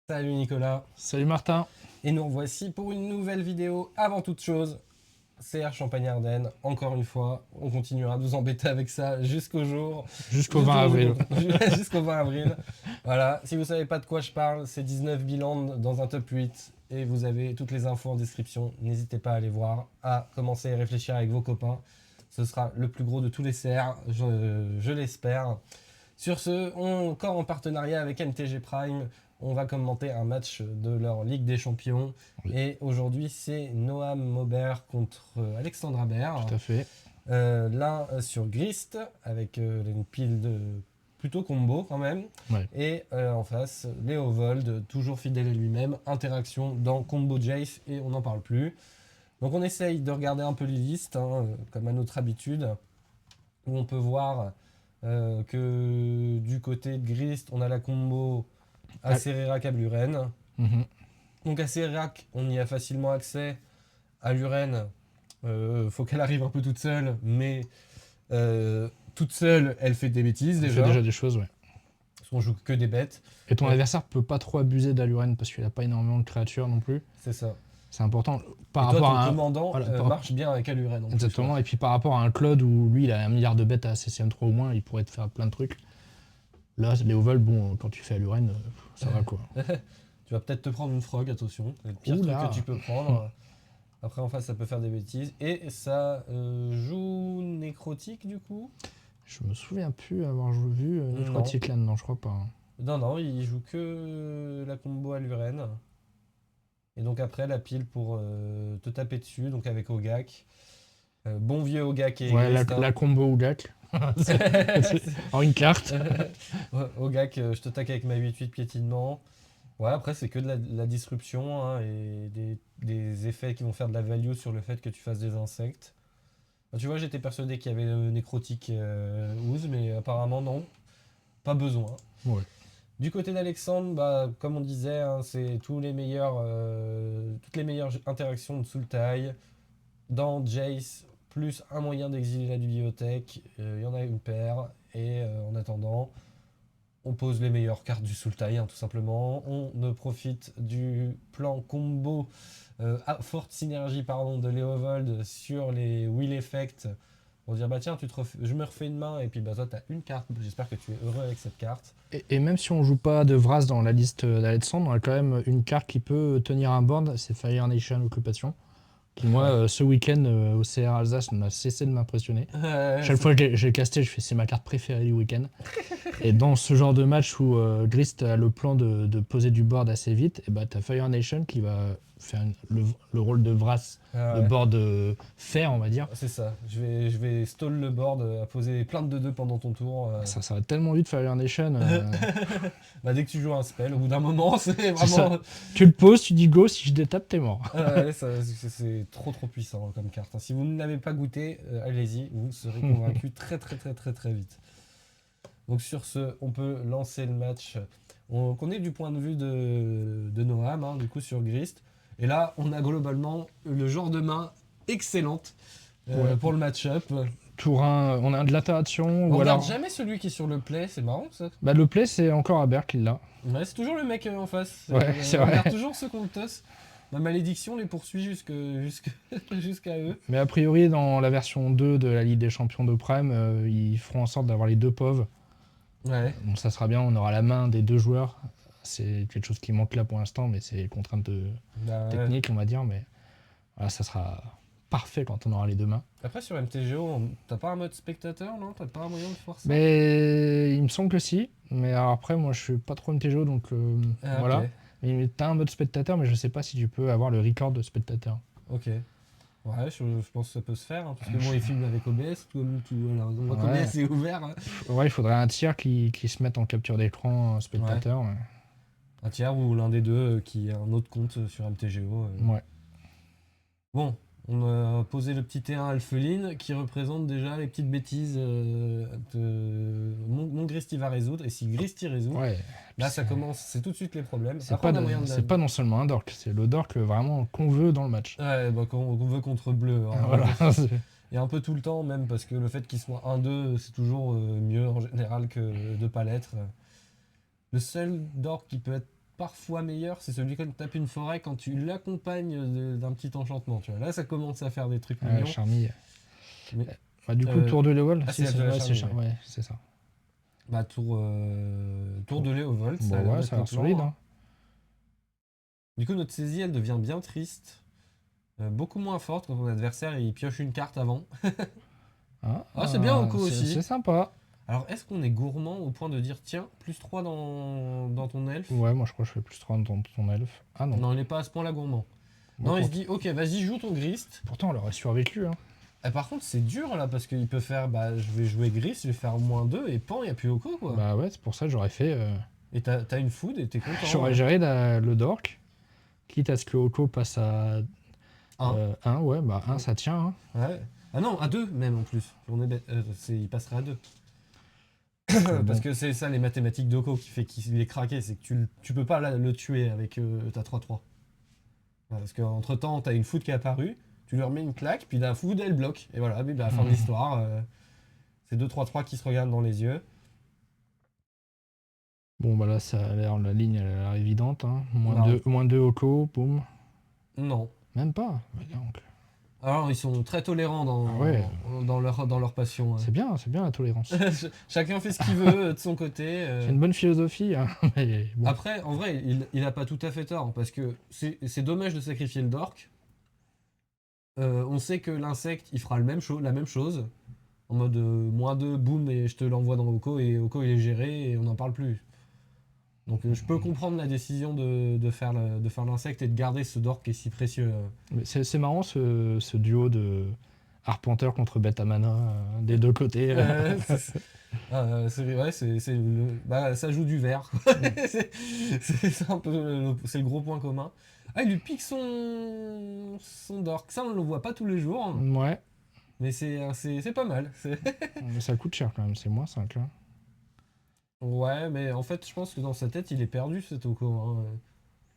Salut Nicolas, Salut Martin. et nous revoici pour une nouvelle vidéo. Avant toute chose, CR Champagne-Ardenne, encore une fois, on continuera de vous embêter avec ça jusqu'au jour, Jusqu'au 20 avril. jusqu'au 20 avril. Voilà, si vous savez pas de quoi je parle, c'est 19 bilans dans un top 8 et vous avez toutes les infos en description. N'hésitez pas à aller voir, à commencer à réfléchir avec vos copains. Ce sera le plus gros de tous les CR, je l'espère. Sur ce, encore en partenariat avec MTG Prime, on va commenter un match de leur Ligue des Champions. Oui. Et aujourd'hui, c'est Noam Maubert contre Alexandre Aber. Tout à fait. L'un sur Grist, avec une pile de plutôt combo quand même. Ouais. Et en face, Léo Vold, toujours fidèle à lui-même. Interaction dans Combo Jace et on n'en parle plus. Donc on essaye de regarder un peu les listes, comme à notre habitude, où on peut voir que du côté de Grist, on a la combo Acererak à Luren. Mhm. Donc Acererak, on y a facilement accès. À Luren, faut qu'elle arrive un peu toute seule, mais toute seule, elle fait des bêtises Il déjà. fait déjà des choses, ouais. Parce qu'on joue que des bêtes. Et ton Ouais. adversaire peut pas trop abuser d'Aluren parce qu'il a pas énormément de créatures non plus. C'est ça. C'est important par Et toi, rapport ton à un... commandant voilà, marche bien avec Aluren. En plus, Exactement. ouais. Et puis par rapport à un Claude où lui il a 1 milliard de bêtes à CCM3 au moins, il pourrait te faire plein de trucs. Là, Léovol, bon, quand tu fais Aluren, ça va quoi. Tu vas peut-être te prendre une frog, attention. C'est le pire Oula. truc que tu peux prendre. Après, en face, ça peut faire des bêtises. Et ça joue nécrotique, du coup. Je me souviens plus avoir vu Non. Necrotic Land, non, je crois pas. Non, il joue que la combo à Luren. Et donc après, la pile pour te taper dessus, donc avec Ogak. Bon vieux Ogak et Ouais, Grist, la combo Ougak. En une carte. Ogak, je te taque avec ma 8-8 piétinement. Ouais, après, c'est que de la disruption et des effets qui vont faire de la value sur le fait que tu fasses des insectes. Tu vois, j'étais persuadé qu'il y avait le nécrotique ooze, mais apparemment non, pas besoin. Ouais. Du côté d'Alexandre, bah, comme on disait, c'est toutes les meilleures interactions de Sultai. Dans Jace, plus un moyen d'exiler la bibliothèque, il y en a une paire. Et en attendant, on pose les meilleures cartes du Sultai, tout simplement. On profite du plan combo à forte synergie de Léovold sur les Will Effect. Pour dire, bah tiens, je me refais une main, et puis bah toi, t'as une carte. J'espère que tu es heureux avec cette carte. Et même si on joue pas de Vras dans la liste d'Alexandre, on a quand même une carte qui peut tenir un board, c'est Fire Nation Occupation. Qui, moi, ce week-end au CR Alsace, n'a cessé de m'impressionner. Chaque fois que j'ai casté, je fais c'est ma carte préférée du week-end. Et dans ce genre de match où Grist a le plan de poser du board assez vite, et bah t'as Fire Nation qui va faire le rôle de Vras, de board fer, on va dire. C'est ça, je vais stall le board, à poser plein de 2-2 pendant ton tour. Ça va tellement vite Fire Nation. Bah, dès que tu joues un spell, au bout d'un moment, c'est C'est vraiment. ça. Tu le poses, tu dis go, si je détape, t'es mort. Ouais, c'est trop puissant comme carte. Si vous ne l'avez pas goûté, allez-y, vous serez convaincu très vite. Donc sur ce, on peut lancer le match. On connaît du point de vue de Noam, du coup sur Grist. Et là, on a globalement le genre de main excellente Ouais. pour le match-up. Tour 1, on a de l'interaction. On Ou regarde alors. jamais celui qui est sur le play, c'est marrant ça. Bah, le play, c'est encore Aber qui l'a. Ouais, c'est toujours le mec en face. Ouais, c'est on vrai. regarde toujours ceux qu'on tosse. Ma malédiction les poursuit jusqu'à eux. Mais a priori, dans la version 2 de la Ligue des Champions de Prime, ils feront en sorte d'avoir les deux pauvres. Ouais. Bon, ça sera bien, on aura la main des deux joueurs. C'est quelque chose qui manque là pour l'instant, mais c'est une contrainte technique, on va dire. Mais voilà, ça sera parfait quand on aura les deux mains. Après sur MTGO, t'as pas un mode spectateur, non? T'as pas un moyen de faire ça? Mais il me semble que si. Mais alors après, moi, je suis pas trop MTGO, donc voilà. Ok. Mais t'as un mode spectateur, mais je sais pas si tu peux avoir le record de spectateur. Ok. Ouais, je pense que ça peut se faire, parce que bon, ils filment avec OBS, voilà, on voit Ouais. qu'OBS est ouvert. Ouais, il faudrait un tiers qui se mette en capture d'écran spectateur. Ouais. Un tiers ou l'un des deux qui a un autre compte sur MTGO. Ouais. Bon, on a posé le petit T1 Alpheline qui représente déjà les petites bêtises de mon Grist il va résoudre. Et si Grist il résout, Ouais. là ça commence, c'est tout de suite les problèmes. C'est Après, pas, on a moyen de c'est pas non seulement un dork, c'est le dork vraiment qu'on veut dans le match. Ouais, bah, qu'on veut contre bleu. Voilà. Et un peu tout le temps même, parce que le fait qu'il soit 1-2, c'est toujours mieux en général que de pas l'être. Le seul dork qui peut être parfois meilleur, c'est celui qui tape une forêt quand tu l'accompagnes d'un petit enchantement. Tu vois. Là, ça commence à faire des trucs mignons. Charmille. Mais, Bah, du coup, tour de Léovold, c'est ça, de la ouais, Charmille, c'est ouais, c'est ça. bah, tour de Léovold, ça a Bon, l'air ouais, d'être ça a le l'air plan, solide. hein. Hein. Du coup, notre saisie, elle devient bien triste. Beaucoup moins forte quand ton adversaire il pioche une carte avant. Ah, c'est bien Oko aussi. C'est sympa. Alors, est-ce qu'on est gourmand au point de dire tiens, +3 dans ton elfe? Ouais, moi je crois que je fais plus 3 dans ton elfe. Ah non. Non, il n'est pas à ce point-là gourmand. Moi, Non, il se dit ok, vas-y, joue ton Grist. Pourtant, on aurait survécu. Hein. Par contre, c'est dur là parce qu'il peut faire bah, je vais jouer Grist, je vais faire -2 et pan, il n'y a plus Oko quoi. Bah ouais, c'est pour ça que j'aurais fait. Et t'as une food et t'es content. J'aurais géré le Dork, quitte à ce que Oko passe à 1. Ouais, bah 1 ça tient. Hein. Ouais. Ah non, à 2 même en plus. On est bête. Il passerait à 2. Parce que c'est ça les mathématiques d'Oko qui fait qu'il est craqué, c'est que tu peux pas le tuer avec ta 3-3. Parce qu'entre temps, t'as une food qui est apparue, tu lui remets une claque, puis la food elle bloque. Et voilà, puis bah, fin de l'histoire. C'est 2-3-3 qui se regardent dans les yeux. Bon bah là ça a l'air, la ligne elle a l'air évidente. Hein. Non. -2 Oko, boum. Non. Même pas. Bah, donc. Alors ils sont très tolérants dans leur passion. C'est bien la tolérance. Chacun fait ce qu'il veut de son côté. C'est une bonne philosophie. Hein. Mais bon. Après, en vrai, il a pas tout à fait tort, parce que c'est dommage de sacrifier le dork. On sait que l'insecte, il fera la même chose. En mode -2, boum, et je te l'envoie dans Oko, et Oko il est géré, et on n'en parle plus. Donc je peux comprendre la décision de faire l'insecte et de garder ce dork qui est si précieux. C'est marrant ce duo de Arpenteur contre Bête à Mana des deux côtés. Ça joue du vert. C'est un peu c'est le gros point commun. Ah, il lui pique son dork. Ça, on le voit pas tous les jours. Ouais. Mais c'est pas mal. Mais ça coûte cher quand même, c'est -5. Hein. Ouais, mais en fait, je pense que dans sa tête, il est perdu, cet Oko. Hein.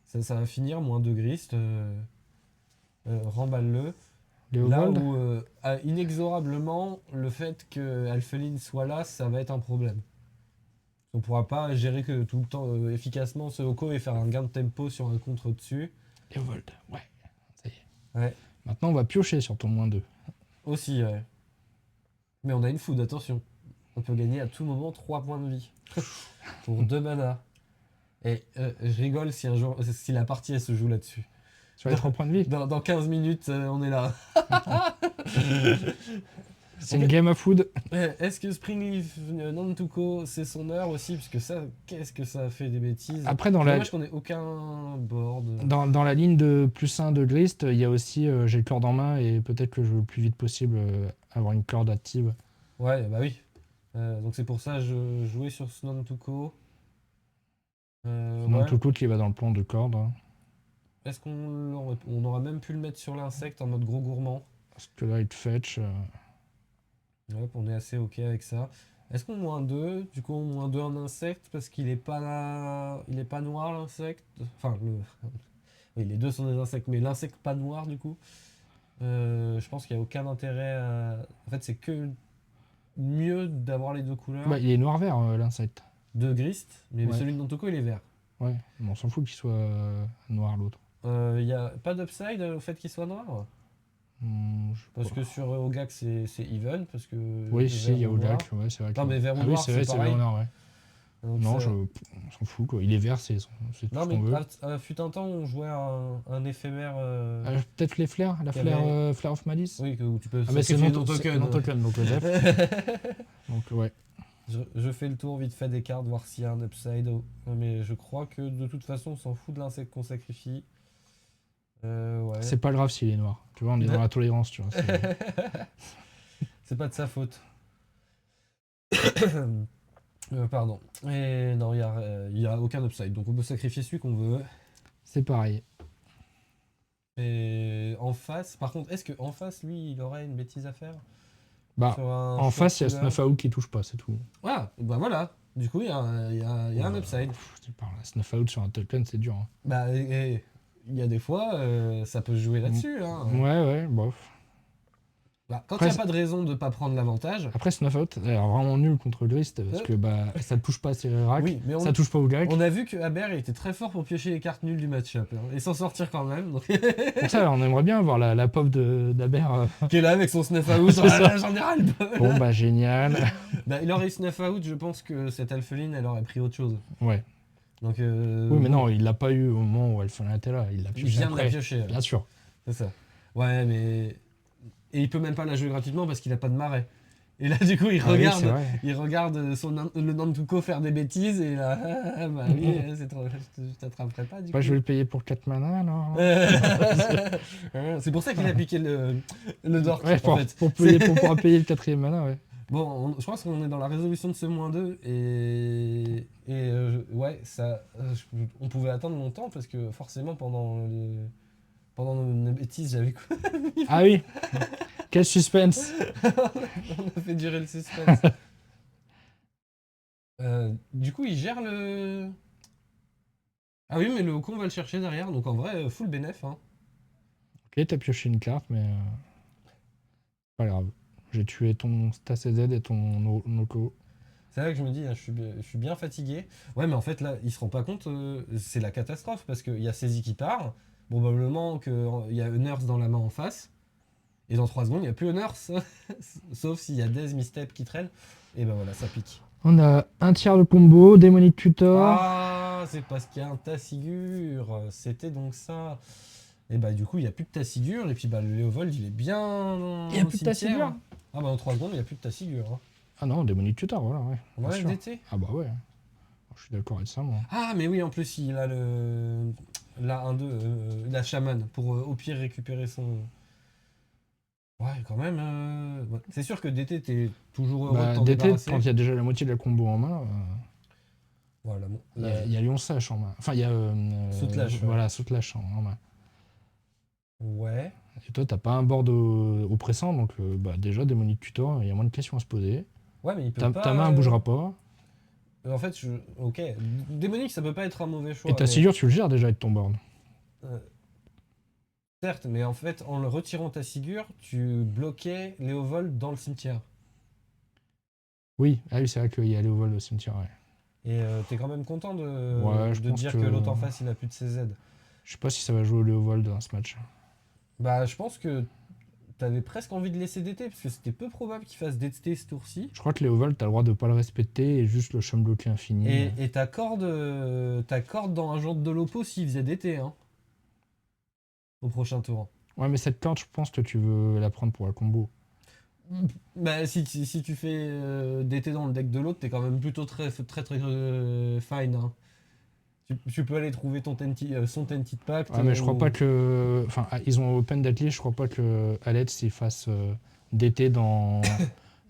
Ça va finir -2 Grist. Remballe-le. Là Léovold où, inexorablement, le fait que Alpheline soit là, ça va être un problème. On pourra pas gérer que tout le temps efficacement ce Oko et faire un gain de tempo sur un contre dessus. Léovold, ouais. Ça y est. Ouais. Maintenant, on va piocher sur ton -2. Aussi, ouais. Mais on a une food, attention. On peut gagner à tout moment 3 points de vie. Pour 2 mana. Et je rigole si la partie elle se joue là-dessus. Sur les 3 points de vie Dans 15 minutes, on est là. C'est une game of food. Est-ce que Springleaf Nantuko, c'est son heure aussi? Parce que ça, qu'est-ce que ça fait des bêtises. Après, dommage qu'on ait aucun board. Dans la ligne de +1 de Grist, il y a aussi j'ai le corde en main et peut-être que je veux le plus vite possible avoir une corde active. Ouais, bah oui. Donc c'est pour ça que je jouais sur ce Nantuko. Nantuko qui va dans le plan de corde. Hein. Est-ce qu'on aurait même pu le mettre sur l'insecte en mode gros gourmand? Parce que là, il te fetch. Ouais, on est assez ok avec ça. Est-ce qu'on -2? Du coup, on -2 en insecte parce qu'il est pas noir l'insecte. Enfin, oui, les deux sont des insectes, mais l'insecte pas noir du coup. Je pense qu'il n'y a aucun intérêt à. En fait, c'est que mieux d'avoir les deux couleurs. Bah, il est noir-vert l'insecte. De Grist, mais Ouais. celui de Nantoko il est vert. Ouais, mais on s'en fout qu'il soit noir l'autre. Il n'y a pas d'upside au fait qu'il soit noir? Parce que sur Ogak c'est even, parce que. Oui, si, il y a Ogak, ouais, c'est vrai. Non, mais vert ou oui, noir, c'est vrai, c'est vert ou noir, ouais. Donc non, on s'en fout, quoi. Il est vert, c'est tout non, ce qu'on veut. mais fut un temps, on jouait un éphémère. Peut-être les flairs, Flare of Malice. Oui, où tu peux. Ah, mais c'est non token. token, donc le def. Donc, ouais. Je fais le tour vite fait des cartes, voir s'il y a un upside. Mais je crois que de toute façon, on s'en fout de l'insecte qu'on sacrifie. Ouais. C'est pas grave s'il est noir. Tu vois, on est dans la tolérance, tu vois. C'est pas de sa faute. Pardon. Et non, il y a aucun upside. Donc on peut sacrifier celui qu'on veut. C'est pareil. Et en face, par contre, est-ce qu'en face, lui, il aurait une bêtise à faire? Bah, en face, il y a Snuff-Out qui touche pas, c'est tout. Ah, bah voilà. Du coup, il y a un upside. Snuff-Out sur un token, c'est dur. Hein. Bah, il y a des fois, ça peut se jouer là-dessus. Hein. Ouais, bof. Bah, quand il Après, n'y a pas de raison de ne pas prendre l'avantage. Après, Snuff Out a l'air vraiment nul contre le Grist parce que ça ne touche pas à ses racks, Oui, mais ça touche pas au grec. on a vu que Haber il était très fort pour piocher les cartes nulles du match-up hein, et s'en sortir quand même. Donc... Pour ça, on aimerait bien voir la pop d'Aber. Qui est là avec son snuff out. C'est ça. J'en ai ras le bol. Bon, bah génial. Bah, il aurait snuff out, je pense que cette alpheline elle aurait pris autre chose. Ouais. Donc, Oui, mais non, il l'a pas eu au moment où Alphelin était là. Il l'a il pioché vient de la après. piocher. Bien sûr. C'est ça. Ouais, mais. Et il peut même pas la jouer gratuitement parce qu'il a pas de marais. Et là, du coup, Ah oui, c'est vrai. il regarde le Nantuko faire des bêtises et là, bah oui, c'est trop, je t'attraperai pas du Bah, coup. je vais le payer pour 4 mana alors. C'est pour ça qu'il a piqué le Dork Ouais, en fait. pour pouvoir payer le 4ème mana, ouais. Bon, je pense qu'on est dans la résolution de ce -2 ouais, ça, on pouvait attendre longtemps parce que forcément pendant nos bêtises, j'avais quoi. Ah oui. Quel suspense. On a fait durer le suspense. Du coup, il gère le. Ah oui, mais le con va le chercher derrière, donc en vrai, full bénéf. Hein. Ok, t'as pioché une carte, mais pas grave. J'ai tué ton StaCZ et ton Noko. C'est là que je me dis, hein, je suis bien fatigué. Ouais, mais en fait, là, il se rend pas compte, c'est la catastrophe, parce qu'il y a Saizy qui part, probablement qu'il y a Unearth dans la main en face, et dans 3 secondes, il n'y a plus Unearth, sauf s'il y a Dez Misstep qui traîne, et ben voilà, ça pique. On a un tiers de combo, Démonique Tutor. Ah, c'est parce qu'il y a un Tassigure, c'était donc ça. Et bah du coup, il n'y a plus de Tassigure, et puis bah le Léovold, il est bien. Il n'y a plus de cimetière. Tassigure. Ah bah en 3 secondes, il n'y a plus de Tassigure. Hein. Ah non, Démonique Tutor, voilà, ouais. On bien enlève sûr. DT. Ah bah ouais. Je suis d'accord avec ça, moi. Ah, mais oui, en plus, il a la 1-2, la chamane, pour au pire récupérer son. Ouais, quand même. Ouais. C'est sûr que DT, t'es toujours heureux de t'en DT, débarrasser. quand il y a déjà la moitié de la combo en main, Voilà, bon, il y a Lion Sash en main. Enfin, il y a. Soutelache, ouais. Voilà, Soutelache en main. Ouais. Et toi, t'as pas un board oppressant, donc bah, déjà, Démonique Tutor, il y a moins de questions à se poser. Ouais, mais il peut pas. Ta main bougera pas. En fait, ok. Démonique, ça peut pas être un mauvais choix. Et ta mais- Sigurd, tu le gères déjà avec ton board. Euh, Certes, mais en fait, en le retirant ta Sigurd, tu bloquais Léovold dans le cimetière. Oui, ah oui, c'est vrai qu'il y a aller au vol au cimetière, ouais. Et t'es quand même content Ouais, je de pense dire que- que l'autre en face, il a plus de CZ. Je sais pas si ça va jouer au Léovold dans ce match. Bah, je pense que t'avais presque envie de laisser DT, parce que c'était peu probable qu'il fasse DT ce tour-ci. Je crois que Léovold, t'as le droit de pas le respecter et juste le chum bloqué infini. Et t'accordes dans un genre de l'oppo s'il faisait DT, hein. Au prochain tour. Ouais, mais cette carte, je pense que tu veux la prendre pour la combo. Bah, si tu fais DT dans le deck de l'autre, t'es quand même plutôt très fine. Hein. Tu peux aller trouver son Tented Pact. Ouais, mais je crois ou- pas que. Enfin, ils ont open deadlist, je crois pas que Alex il fasse DT dans,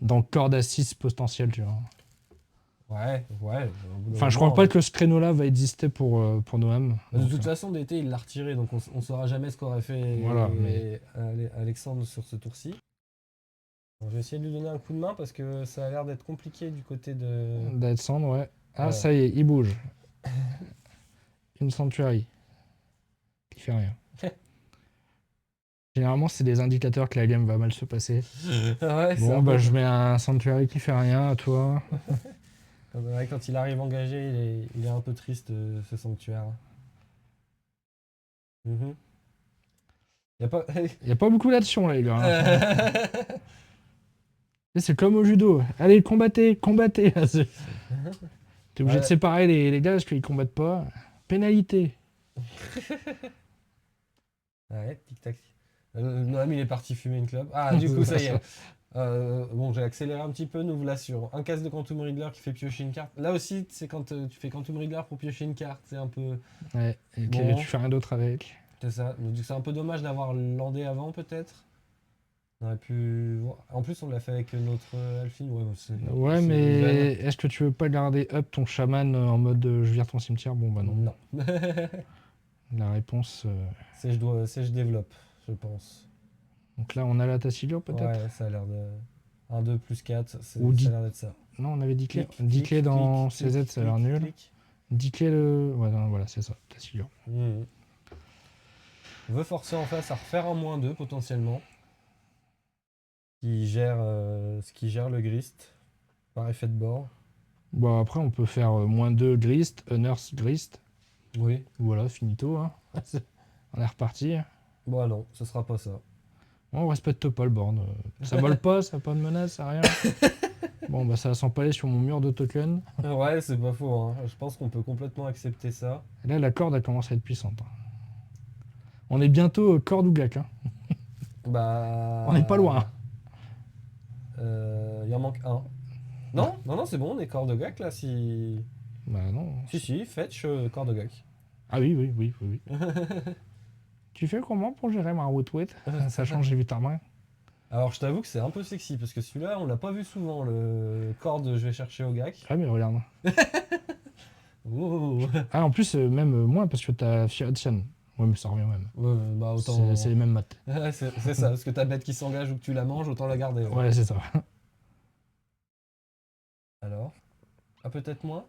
dans corde à 6 potentiel, tu vois. Ouais. Au bout d'un Enfin, je moment, crois pas que ce créneau-là va exister pour Noam. De Donc, toute façon, DT, il l'a retiré, donc on saura jamais ce qu'aurait fait Voilà, mais- Alexandre sur ce tour-ci. Bon, je vais essayer de lui donner un coup de main parce que ça a l'air d'être compliqué du côté de. D'Alexandre, ouais. Ah, Ouais. ça y est, il bouge. Une Sanctuary. Qui fait rien. Généralement, c'est des indicateurs que la game va mal se passer. Ouais, c'est Bon, un bah, peu- je mets un Sanctuary qui fait rien à toi. Ouais, quand il arrive engagé, il est un peu triste, ce sanctuaire. Mhm. Y a pas. Il n'y a pas beaucoup d'action, là, les gars. Hein. C'est comme au judo. Allez, combattez. T'es obligé de Ouais. séparer les gars parce qu'ils combattent pas. Pénalité. Ouais, tic-tac. Noam, il est parti fumer une clope. Ah, du coup, ça y est. Bon, j'ai accéléré un petit peu, nous voilà sur un casse de Quantum Riddler qui fait piocher une carte. Là aussi, c'est quand tu fais Quantum Riddler pour piocher une carte, c'est un peu. Ouais, et Bon. tu fais rien d'autre avec. C'est ça. Donc, c'est un peu dommage d'avoir landé avant, peut-être. On aurait pu. En plus, on l'a fait avec notre Alphine. Ouais, Ouais, c'est mais est-ce que tu veux pas garder up ton chaman en mode je vire ton cimetière? Bon, bah non. Non. La réponse. C'est je développe, je pense. Donc là, on a la Tassilure peut-être? Ouais, ça a l'air de. 1, 2 plus 4, Ou ça a l'air d'être ça. Non, on avait 10 clés. Clic, 10 clic, clés dans clic, CZ, clic, ça a l'air clic, nul. clic. 10 clés le. Ouais, non, voilà, c'est ça, Tassilure. Mhm. On veut forcer en face à refaire un -2 potentiellement. ce qui gère le grist par effet de bord. Bon, après, on peut faire -2 grist, unearth grist. Oui. Voilà, finito. Hein. On est reparti. Bon, non, ce sera pas ça. On respecte pas le board. Ça vole pas, ça n'a pas de menace, ça a rien. Bon, bah ça va s'empaler sur mon mur de token. Ouais, c'est pas faux, hein. Je pense qu'on peut complètement accepter ça. Et là, la corde, elle commence à être puissante. On est bientôt corde ou gac. Hein. Bah. On n'est pas loin. Il en manque un. Non, non, non, c'est bon, on est corps de gak là. Si. Bah non. Si, fetch corps de gak. Ah oui, oui, oui, oui. oui. Tu fais comment pour gérer ma wet sachant que j'ai vu ta main? Alors, je t'avoue que c'est un peu sexy parce que celui-là, on l'a pas vu souvent. Le corps de je vais chercher au gak. Ah mais regarde. Oh. Ah en plus, même moins parce que t'as Fiat-Chan. Ouais, mais ça revient même. Ouais, bah autant. C'est les mêmes maths. Ouais, c'est ça, parce que ta bête qui s'engage ou que tu la manges, autant la garder. Ouais. Ouais, c'est ça. Alors. Ah, peut-être moins.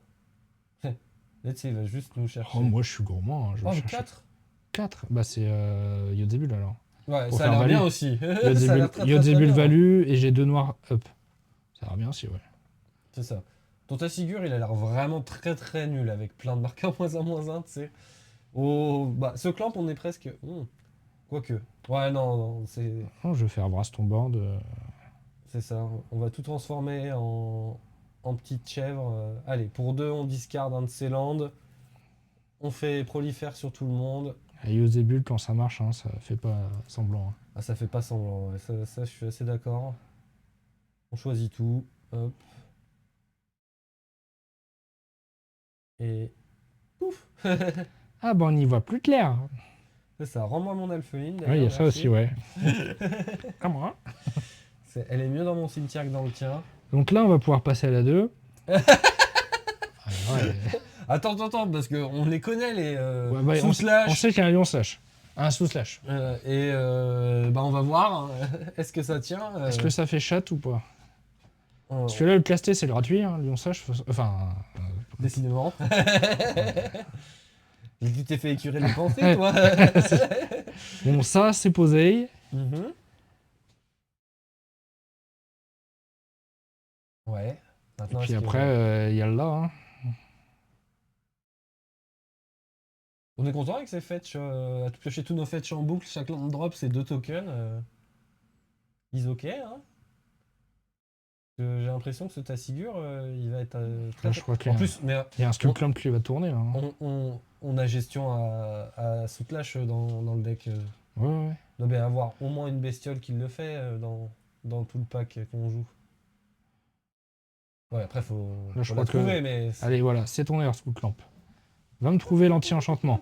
Let's see, il va juste nous chercher. Oh, moi, je suis gourmand. Hein, je Oh, vais chercher 4. 4. Bah, c'est Yodzebul alors. Ouais, Pour ça a faire l'air bien value. aussi. Ça a l'air très, très, très Yodzebul bien. value et j'ai 2 noirs up. Ça va bien aussi, ouais. C'est ça. Ton Tassigur, il a l'air vraiment très très nul avec plein de marqueurs -1, tu sais. Oh, bah, ce clamp, on est presque. Quoique. Ouais, non, non, Oh, je vais faire brasse ton board. c'est ça. On va tout transformer en petite chèvre. Allez, pour 2, on discarde un de ces landes. On fait prolifère sur tout le monde. Et Yodzebul, quand ça marche, hein, ça fait pas semblant. Hein. Ah, ça fait pas semblant. Ouais. Ça, je suis assez d'accord. On choisit tout. Hop. Et. Pouf. Ah, bah, on n'y voit plus clair. C'est ça. Rends-moi mon alpheline. Oui, il y a ça aussi, ouais. Ah, moi. Elle est mieux dans mon cimetière que dans le tien. Donc là, on va pouvoir passer à la 2. Attends, parce qu'on les connaît, les Ouais, bah, sous-slash. on sait qu'il y a un lion slash. Un sous-slash. Bah on va voir. Hein. Est-ce que ça tient Est-ce que ça fait chat ou pas? Oh, Parce que là, le casté, c'est gratuit, hein, lion slash. Enfin. décidément. Tu t'es fait écurer les pensées, toi. Bon, ça, c'est posé. Mhm. Ouais. Et Maintenant, puis est-ce que- après, il y a le là. Hein. On est content avec ces fetch, à tout piocher tous nos fetch en boucle, chaque land drop c'est 2 tokens. Ils ok, hein. J'ai l'impression que ce Tassigur, il va être très. Là, je crois qu'il En y a, plus, mais il y a un Skullclamp qui va tourner. Là, hein. on a gestion à Soutlash dans le deck. Ouais, ouais. Il doit bien avoir au moins une bestiole qui le fait dans tout le pack qu'on joue. Ouais, après, faut Là, je la crois que- trouver, mais. Allez, voilà, c'est ton heure, Skullclamp. Va me trouver l'anti-enchantement.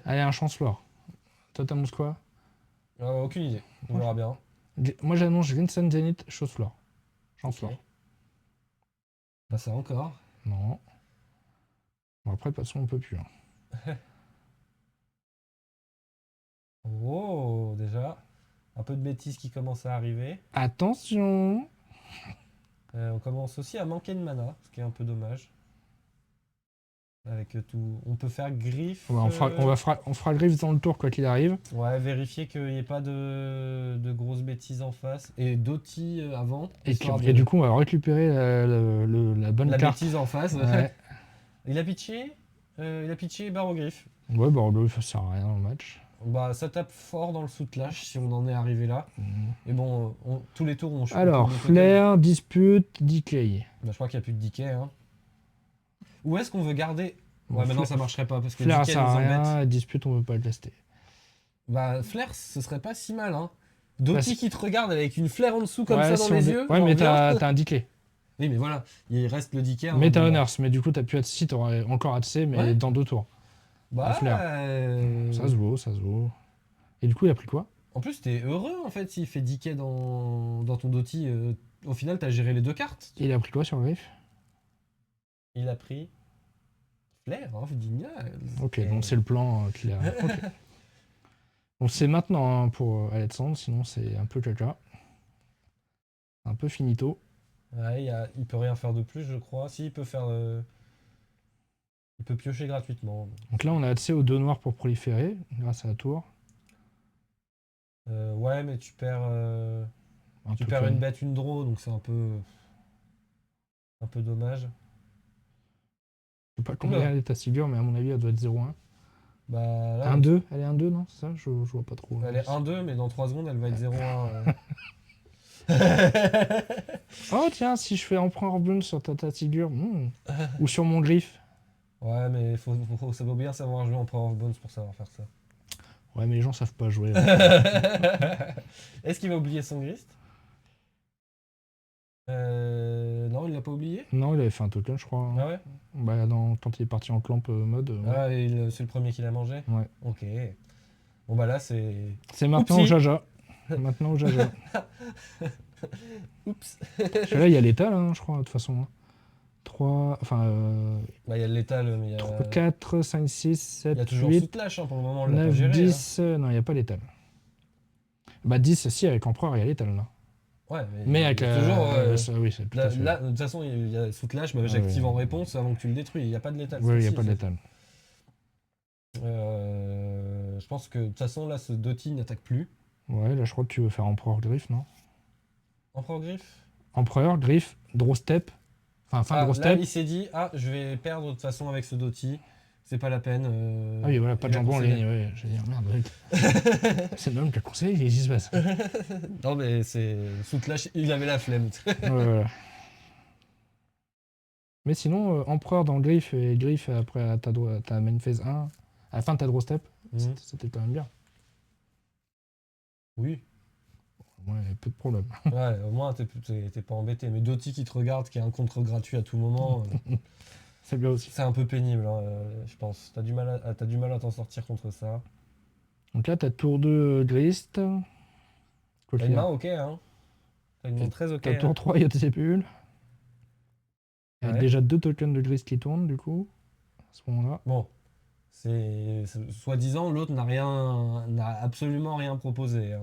Allez, un chancelor. Toi, t'annonces quoi? Aucune idée. On verra bien. Moi, j'annonce Vincent Zenith, Chancellor. Chancelor. Ok. Pas ça encore. Non. Bon, après, de toute façon, on peut plus. Hein. Oh, déjà. Un peu de bêtises qui commencent à arriver. Attention! On commence aussi à manquer de mana, ce qui est un peu dommage. Avec tout. On peut faire griffe. Ouais, on fera griffe dans le tour, quoi qu'il arrive. Ouais, vérifier qu'il n'y ait pas de grosses bêtises en face. Et d'OTI avant. Et du coup, on va récupérer la bonne la carte. bêtise en face. Ouais, Il a pitché barre au griffe. ouais bah, ça sert à rien dans le match. Bah, ça tape fort dans le sous-clash si on en est arrivé là. Et bon, tous les tours, on Alors, on token. flair, dispute, decay. Bah, je crois qu'il n'y a plus de decay. Hein. Où est-ce qu'on veut garder. Bon, Ouais, maintenant ça marcherait pas parce que flair, decay ça nous sert à embête. rien, et dispute, on veut pas le tester. Bah, flair, ce serait pas si mal. Hein. Doty Bah, qui te regarde avec une flair en dessous comme ça si dans on les dé- yeux. Ouais, genre, mais viens. t'as un decay. Oui, mais voilà, il reste le decay. Mais t'as bon, Honors, mais du coup, t'as pu si t'aurais encore ADC, mais Ouais. dans 2 tours. Bah, flair. Ça se vaut, ça se vaut. Et du coup, il a pris quoi? En plus, t'es heureux en fait s'il fait decay dans ton Doty. Au final, t'as géré les 2 cartes. Il a pris quoi sur le griffe? Il a pris flair, hein, génial. Ok, donc c'est le plan qu'il a. Ok. Donc c'est maintenant hein, pour Alexandre, sinon c'est un peu caca. Un peu finito. Ouais, il peut rien faire de plus, je crois. Si, il peut faire. Il peut piocher gratuitement. Donc là, on a accès aux 2 noirs pour proliférer, grâce à la tour. Ouais, mais tu perds. Un Tu peu perds comme- une bête, une draw, donc c'est un peu dommage. Je sais pas combien Oula. elle est ta figure, mais à mon avis, elle doit être 0-1. Bah là, 1-2, elle est 1-2, non? C'est ça? Je vois pas trop. elle est 1-2, mais dans 3 secondes, elle va être 0-1. Oh, tiens, si je fais Empereur Bloom sur ta figure, ou sur mon griffe. Ouais, mais ça faut bien savoir jouer en Power of Bones pour savoir faire ça. Ouais, mais les gens savent pas jouer. Est-ce qu'il va oublier son grist? Non, il l'a pas oublié? Non, il avait fait un token, je crois, hein. Ah ouais? Bah, quand il est parti en clamp mode. Ouais. Ah, c'est le premier qu'il a mangé? Ouais. Ok. Bon bah là, c'est... C'est maintenant au Oupsie. Jaja. Maintenant au Jaja. Oups. Celui-là, il y a l'étal, hein, je crois, de toute façon. 3, enfin, Bah, il y a le létal, mais il y a... 4, 5, 6, Il y a 7, toujours 8, Soutlash, hein, pour le moment, on l'a pas 9, géré. 10. Non, il n'y a pas l'étal. Bah, 10, si, avec Empereur, il y a l'étal, là. Hein. Ouais, Mais avec la. toujours... oui, c'est tout à fait. là, de toute façon, il y a Soutlash, mais Ouais, j'active ouais. en réponse avant que tu le détruis. Il n'y a pas de létal. Oui, il n'y a Si, pas si. d'étal. Je pense que de toute façon, là, ce Doty n'attaque plus. Ouais, là, je crois que tu veux faire Empereur Griffe, non? Empereur Griffe. Empereur, Griffe, Draw Step. Enfin, fin de Draw Là, Step. il s'est dit, je vais perdre de toute façon avec ce Doty. C'est pas la peine. Ah oui, voilà, pas de il a jambon en concédé. ligne. Ouais, je vais dire, merde, ouais. C'est le même qui a conseillé, qu'est-ce qui se passe? Non, mais c'est. Soutlash, il avait la flemme. Ouais, voilà. Mais sinon, Empereur dans Griffe et Griffe après à ta main phase 1, à la fin de ta Draw Step, Mhm. c'était quand même bien. Oui. Ouais, peu de problème. Ouais, au moins, t'es pas embêté. Mais Doty qui te regarde, qui a un contre gratuit à tout moment, C'est bien aussi. c'est un peu pénible, hein, je pense. T'as du mal à t'en sortir contre ça. Donc là, t'as tour 2 Grist. T'as une main ok, hein. T'as une main très ok. T'as Hein. tour 3 Yotzebull. Avec Ouais. déjà 2 tokens de Grist qui tournent, du coup, à ce moment-là. Bon, soi-disant, l'autre n'a absolument rien proposé. Hein.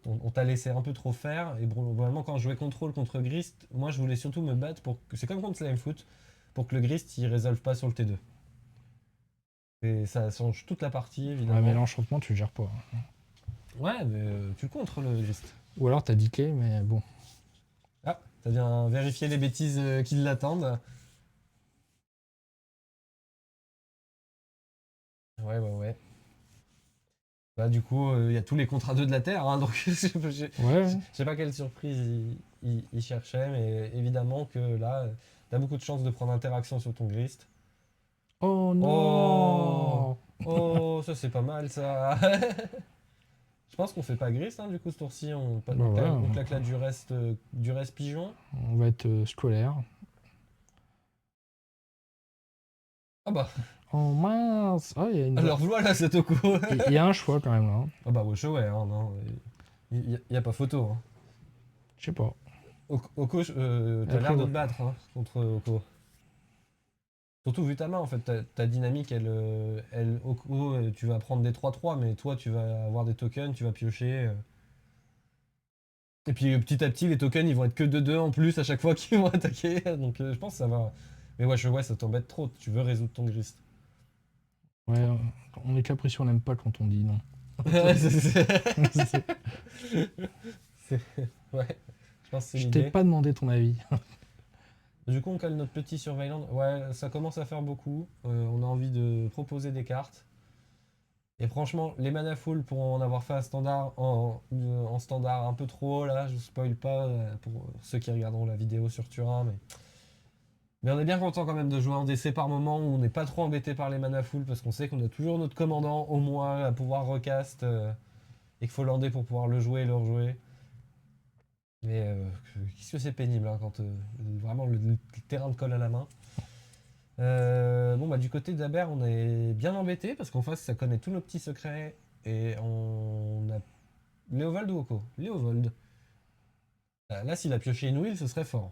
On t'a laissé un peu trop faire. Et vraiment, quand je jouais contrôle contre Grist, moi je voulais surtout me battre pour que. C'est comme contre Slimefoot, pour que le Grist il résolve pas sur le T2. Et ça change toute la partie, Ouais, évidemment. mais l'enchantement, tu le gères pas. Ouais, mais tu le contres le Grist. Ou alors t'as decay, mais bon. Ah, t'as bien vérifié les bêtises qui l'attendent. Ouais, ouais, ouais. Bah, du coup, il y a tous les contrats 2 de la Terre, hein, donc Ouais. je sais pas quelle surprise il cherchait, mais évidemment que là, t'as beaucoup de chances de prendre interaction sur ton Grist. Oh Oh, non. oh, ça c'est pas mal ça. Je pense qu'on fait pas Grist, hein, du coup, ce tour-ci, Bah ouais, on claque là du reste pigeon. on va être scolaire. Ah bah, Oh mince. Ah, il y a une. alors voilà, c'est Toko. Il y a un choix quand même là. Hein. Ah bah, wesh, ouais, hein, non, il y a pas photo. Hein. Je sais pas. Oko, t'as Après, l'air de ouais. te battre hein, contre Oko. Surtout vu ta main, en fait, ta dynamique, Oko, tu vas prendre des 3-3, mais toi, tu vas avoir des tokens, tu vas piocher. Et puis petit à petit, les tokens, ils vont être que de 2 en plus à chaque fois qu'ils vont attaquer. Donc je pense que ça va. Mais ouais, ça t'embête trop, tu veux résoudre ton grist. Ouais, on est capricieux, on n'aime pas quand on dit non. Ouais, ouais, je pense que c'est Je t'ai l'idée. pas demandé ton avis. Du coup, on cale notre petit Surveillant. Ouais, ça commence à faire beaucoup. On a envie de proposer des cartes. Et franchement, les mana full pour en avoir fait un standard en standard un peu trop haut, là, je vous spoil pas pour ceux qui regarderont la vidéo sur Turin, mais on est bien content quand même de jouer en DC par moment où on n'est pas trop embêté par les mana full parce qu'on sait qu'on a toujours notre commandant au moins à pouvoir recast et qu'il faut lander pour pouvoir le jouer et le rejouer. Mais qu'est-ce que c'est pénible hein, quand vraiment le terrain de colle à la main. Bon bah du côté d'Aber on est bien embêté parce qu'en face ça connaît tous nos petits secrets et on a Léovold ou Oko Léovold. Là s'il a pioché une wheel ce serait fort.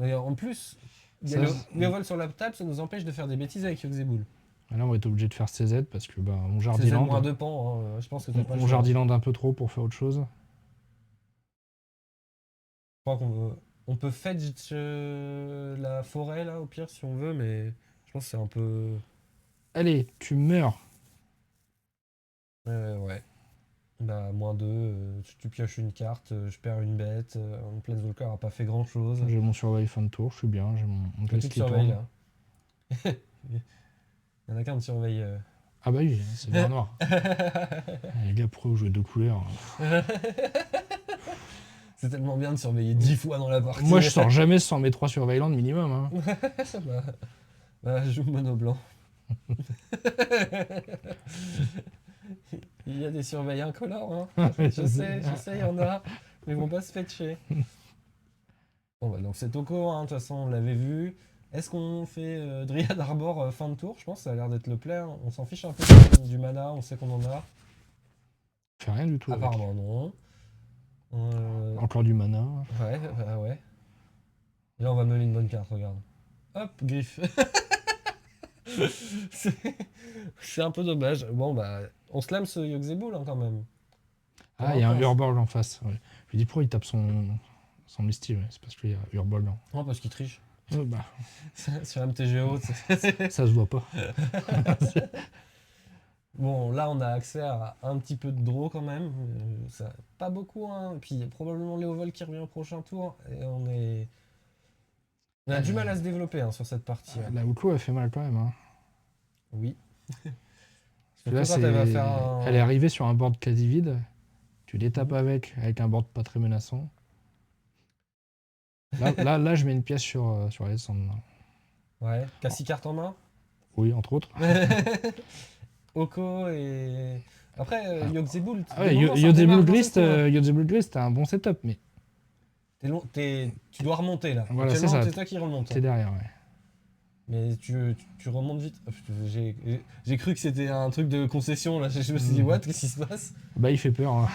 Et en plus, Ça, Léovold sur la table ça nous empêche de faire des bêtises avec Yogg-Zebull. Là, on va être obligé de faire CZ parce que bah, on C'est jardiland. moins 2 pans, hein, je pense que t'as pas le On choix. jardiland un peu trop pour faire autre chose. Je crois on peut fetch la forêt là au pire si on veut mais je pense que c'est un peu... Allez, tu meurs. Ouais. Bah, -2, tu pioches une carte, je perds une bête, mon Planeswalker a pas fait grand chose. J'ai mon surveil fin de tour, je suis bien, j'ai mon Plus Geist de qui surveille tourne. là. Il y en a qu'un de surveille. Ah bah oui, c'est bien noir. Les gars, pourquoi vous jouez 2 couleurs? C'est tellement bien de surveiller 10 fois dans la partie. Moi, je sors jamais sans mes 3 surveillants minimum. Hein. Je joue mono blanc. Il y a des surveillants incolores, hein. Je sais, il y en a, mais ils vont pas se fetcher. Bon bah donc c'est Toko, hein, de toute façon on l'avait vu. Est-ce qu'on fait Dryad Arbor fin de tour? Je pense que ça a l'air d'être le play, hein. On s'en fiche un peu du mana, on sait qu'on en a. Fait rien du tout. Apparemment non. Encore du mana. Ouais, bah ouais. Et là on va mener une bonne carte, regarde. Hop, griffe. C'est un peu dommage. Bon bah on slam ce Yogg-Saibul hein, quand même. Ah, il y a un Urborg en face. Ouais. Je lui dis pourquoi il tape son Misty, ouais. C'est parce qu'il y a Urborg. Non, parce qu'il triche. Bah, Sur MTGO, ça se voit pas. Bon, là, on a accès à un petit peu de draw quand même. Ça, pas beaucoup, hein. Et puis, il y a probablement Léovol qui revient au prochain tour. Et on a du mal à se développer hein, sur cette partie. La Outlaw, elle fait mal quand même. Hein. Oui. Là, elle est arrivée sur un board quasi vide. Tu les tapes avec un board pas très menaçant. Là, je mets une pièce sur Alessandre. Ouais. T'as 6 cartes en main? Oui, entre autres. Oko et. Après, Yogg-Saibul. Yogg-Saibul Grist, t'as un bon setup, mais. Tu dois remonter là. Voilà, c'est ça. C'est toi qui remonte. T'es derrière, ouais. Mais tu remontes vite. J'ai cru que c'était un truc de concession là. Je me suis dit, what? Qu'est-ce qui se passe? Bah, il fait peur. Hein.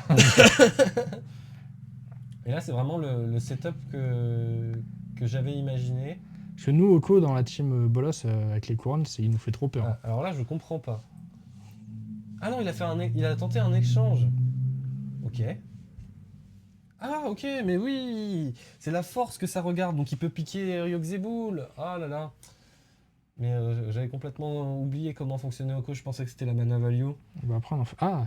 Et là, c'est vraiment le setup que j'avais imaginé. Parce que nous, Oko, dans la team Bolos, avec les couronnes, il nous fait trop peur. Ah, alors là, je comprends pas. Ah non, il a tenté un échange. Ok. Ah, ok, mais oui! C'est la force que ça regarde, donc il peut piquer Yogg-Saibul. Ah là là. Mais j'avais complètement oublié comment fonctionnait Oko, je pensais que c'était la mana value. Bah après,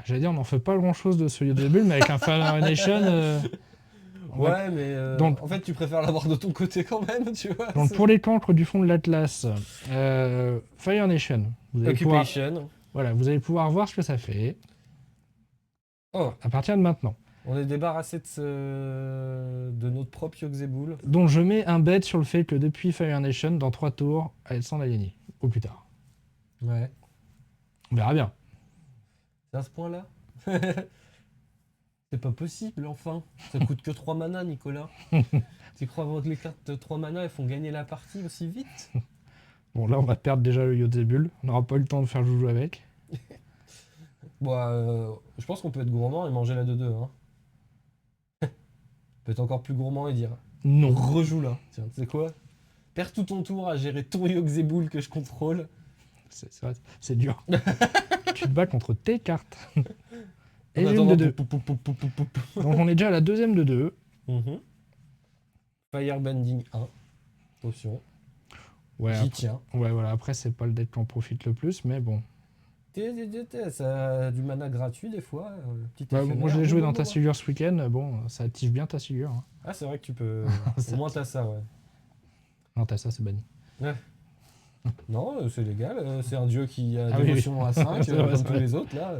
j'allais dire, on n'en fait pas grand chose de ce Yogg-Saibul, mais avec un Fire Nation. Ouais, mais donc, en fait, tu préfères l'avoir de ton côté quand même, tu vois. Donc, pour les cancres du fond de l'Atlas, Fire Nation. Occupation. Voilà, vous allez pouvoir voir ce que ça fait. Oh. À partir de maintenant. On est débarrassé de notre propre Yogg-Saibul. Donc, je mets un bet sur le fait que depuis Fire Nation, dans 3 tours, Alessandre a gagné. Au plus tard. Ouais. On verra bien. C'est à ce point-là? C'est pas possible, enfin. Ça coûte que 3 mana, Nicolas. Tu crois que les cartes de 3 mana, elles font gagner la partie aussi vite? Bon, là, on va perdre déjà le Yogg-Saibul. On n'aura pas eu le temps de faire joujou avec. Bon, je pense qu'on peut être gourmand et manger la 2-2. Hein. Peut être encore plus gourmand et dire non. Rejoue là. Tiens, tu sais quoi? Perds tout ton tour à gérer ton Yogg-Saibul que je contrôle. C'est vrai, c'est dur. Tu te bats contre tes cartes. Et j'ai une de 2. Donc on est déjà à la deuxième de 2. Firebending 1. Attention. Ouais, j'y tiens. Ouais, voilà. Après, c'est pas le deck qu'on profite le plus, mais bon. Ça a du mana gratuit des fois. Moi, je l'ai joué dans ta figure ce week-end. Bon, ça active bien ta figure. Hein. Ah, c'est vrai que tu peux. Au moins, t'as ça, ouais. Non, t'as ça, c'est banni. Ouais. Non, c'est légal. C'est un dieu qui a dévotion à 5, comme tous les autres, là.